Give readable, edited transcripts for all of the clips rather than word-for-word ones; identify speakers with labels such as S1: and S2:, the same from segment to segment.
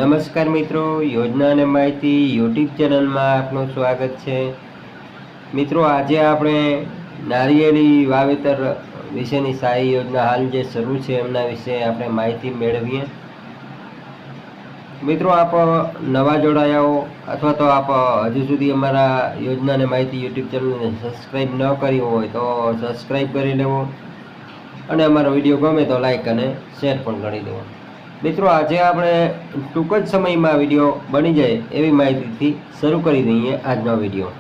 S1: નમસ્કાર મિત્રો, યોજના અને માહિતી યુટ્યુબ ચેનલમાં આપનું સ્વાગત છે। મિત્રો, આજે આપણે નારિયેળી વાવેતર વિશેની સહાય યોજના હાલ જે શરૂ છે એમના વિશે આપણે માહિતી મેળવીએ। મિત્રો, આપ નવા જોડાયા હો અથવા તો આપ હજુ સુધી અમારા યોજના અને માહિતી યુટ્યુબ ચેનલને સબસ્ક્રાઈબ ન કરી હોય તો સબસ્ક્રાઈબ કરી લેવો અને અમારો વિડીયો ગમે તો લાઈક અને શેર પણ કરી દેવો। મિત્રો, આજે આપણે ટૂંક જ સમયમાં વિડીયો બની જાય એવી માહિતીથી શરૂ કરી દઈએ આજનો વિડીયો।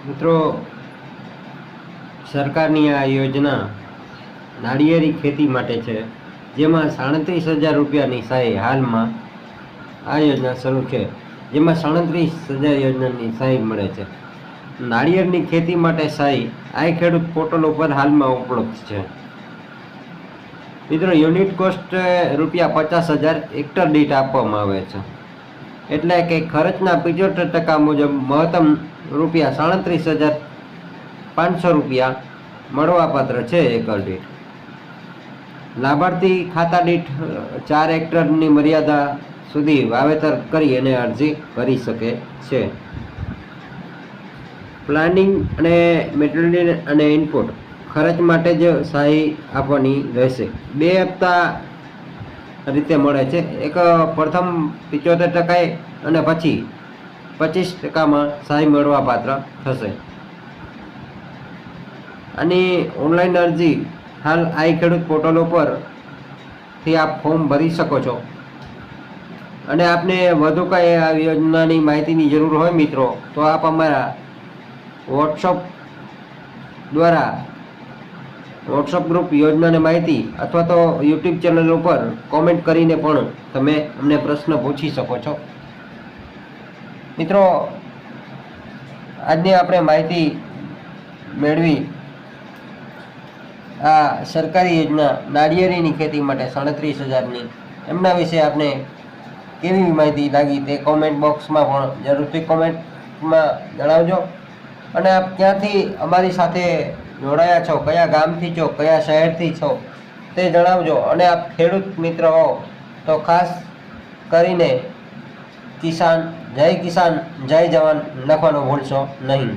S1: મિત્રો, સરકારની આ યોજના નાળિયેરી ખેતી માટે છે, જેમાં 37,000 રૂપિયાની સહાય હાલમાં આ યોજના શરૂ છે, જેમાં 37,000 યોજનાની સહાય મળે છે। નાળિયેરની ખેતી માટે સહાય આ ખેડૂત પોર્ટલ ઉપર હાલમાં ઉપલબ્ધ છે। મિત્રો, યુનિટ કોસ્ટ ₹50,000 હેક્ટર દીઠ આપવામાં આવે છે, એટલે કે ખર્ચના 75% મુજબ મહત્તમ ₹37,500 મળવાપાત્ર છે એકર દીઠ। લાભાર્થી ખાતા દીઠ 4 હેક્ટરની મર્યાદા સુધી વાવેતર કરી અને અરજી કરી શકે છે। પ્લાનિંગ અને મટીરિયલ અને ઇનપુટ ખર્ચ માટે જ સહાય આપવાની રહેશે। 2 હપ્તા રીતે મળે છે, એક પ્રથમ 75% અને પછી 25%માં સહાય મળવાપાત્ર થશે। આની ઓનલાઈન અરજી હાલ આઈ ખેડૂત પોર્ટલ ઉપરથી આપ ફોર્મ ભરી શકો છો। અને આપને વધુ કંઈ આ યોજનાની માહિતીની જરૂર હોય મિત્રો, તો આપ અમારા વોટ્સઅપ દ્વારા વોટ્સઅપ ગ્રુપ યોજનાની માહિતી અથવા તો યુટ્યુબ ચેનલ ઉપર કોમેન્ટ કરીને પણ તમે અમને પ્રશ્ન પૂછી શકો છો। મિત્રો, આજની આપણે માહિતી મેળવી આ સરકારી યોજના નાળિયેરીની ખેતી માટે 37,000ની, એમના વિશે આપને કેવી માહિતી લાગી તે કોમેન્ટ બોક્સમાં પણ જરૂરથી કોમેન્ટમાં જણાવજો। અને આપ ક્યાંથી અમારી સાથે જોડાયા છો, કયા ગામથી છો, કયા શહેરથી છો તે જણાવજો। અને આપ ખેડૂત મિત્ર હો તો ખાસ કરીને કિસાન જય જવાન લખવાનું ભૂલશો નહીં।